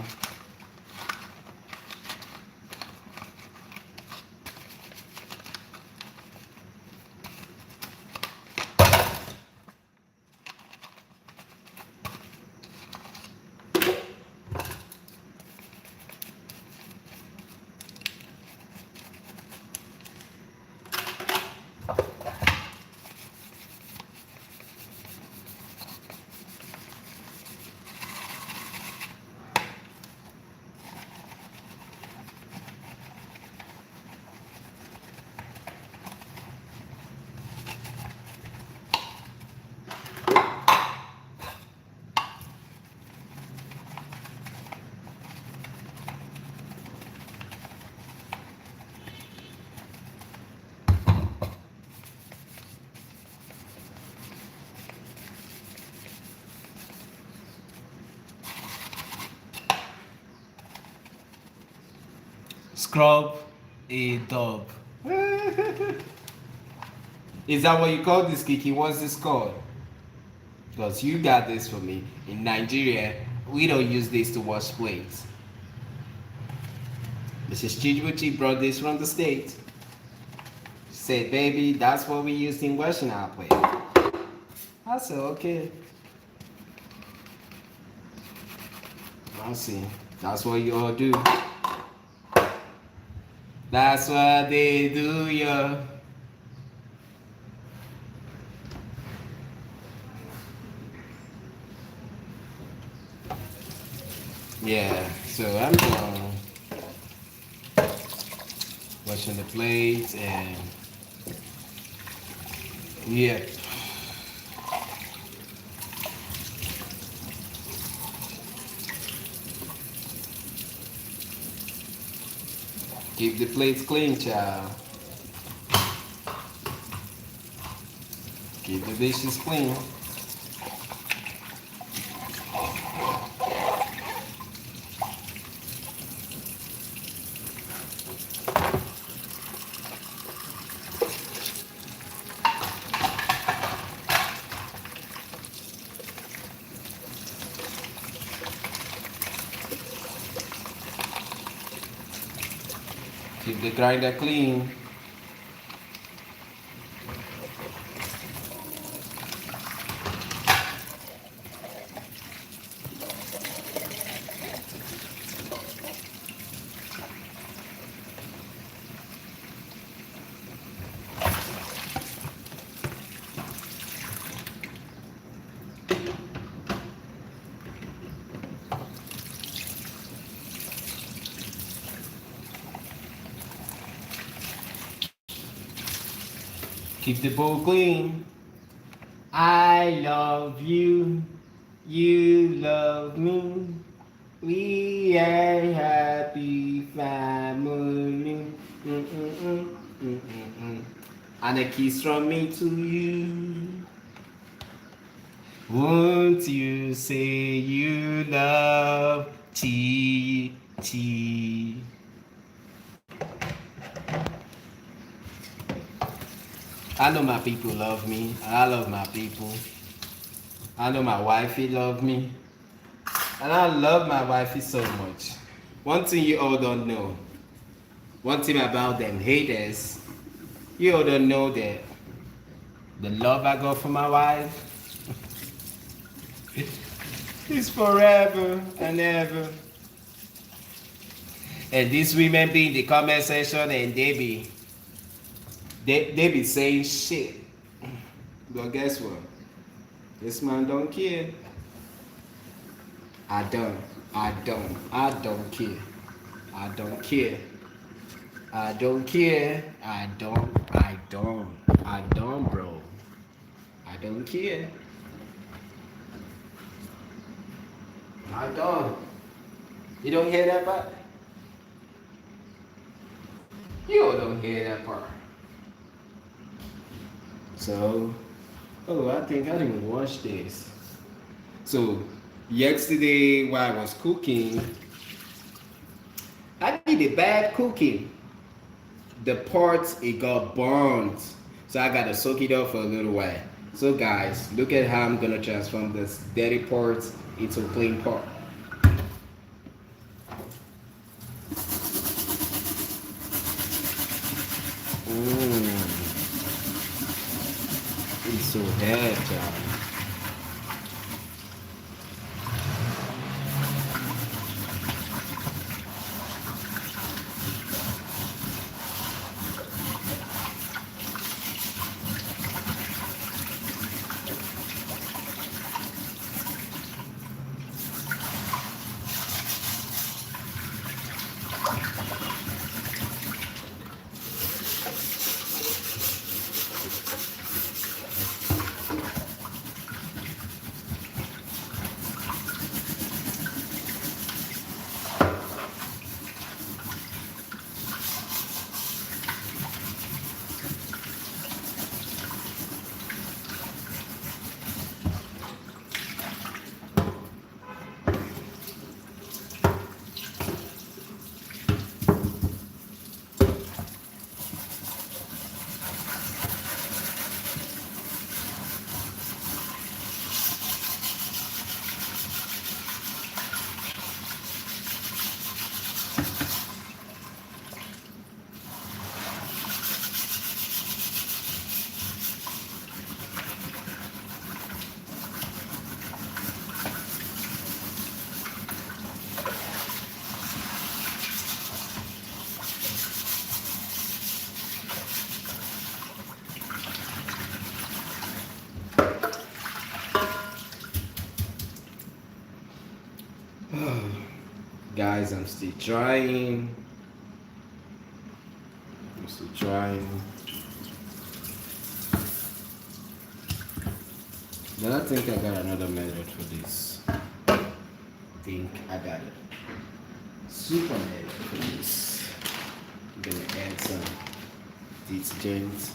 Scrub a dub. Is that what you call this, Kiki? What's this called? Because you got this for me. In Nigeria, we don't use this to wash plates. Mrs. Chibuchi brought this from the States. She said, baby, that's what we use in washing our plate. I said, okay. I see. That's what you all do. That's what they do, yo. Yeah, so I'm washing the plates and yeah. Keep the plates clean, child. Keep the dishes clean. Keep the grinder clean. Keep the bowl clean. I love you. You love me. We are happy family. Mm-mm-mm, mm-mm-mm. And a kiss from me to you. Won't you say you love T T? I know my people love me. I love my people. I know my wifey love me. And I love my wifey so much. One thing you all don't know. One thing about them haters. You all don't know that the love I got for my wife is forever and ever. And these women be in the comment section and they be saying shit. But guess what? This man don't care. I don't. I don't care. I don't care. I don't care. I don't, bro. I don't care. I don't. You don't hear that part? You don't hear that part. So, oh, I think I didn't watch this. So, yesterday while I was cooking, I did a bad cooking. The parts it got burnt, so I gotta soak it up for a little while. So guys, look at how I'm gonna transform this dirty parts into clean part. Mmm, it's so bad, y'all. Guys, I'm still trying. I'm still trying. But I think I got another method for this. Think I got it. Super method for this. I'm gonna add some detergent.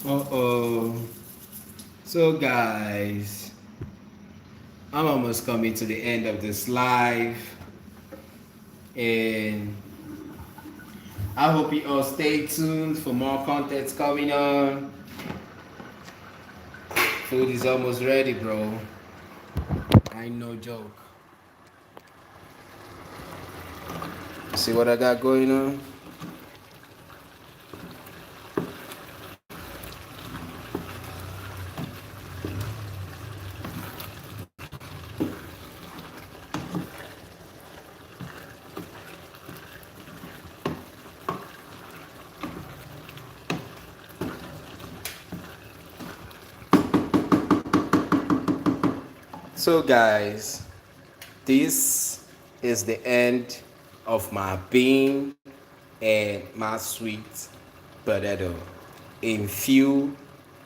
Uh-oh. So guys, I'm almost coming to the end of this live, and I hope you all stay tuned for more contents coming on. Food is almost ready, bro. I ain't no joke. See what I got going on? So guys, this is the end of my bean and my sweet potato. In few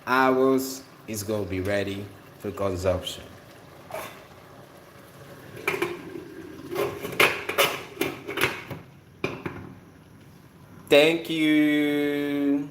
hours, it's gonna be ready for consumption. Thank you.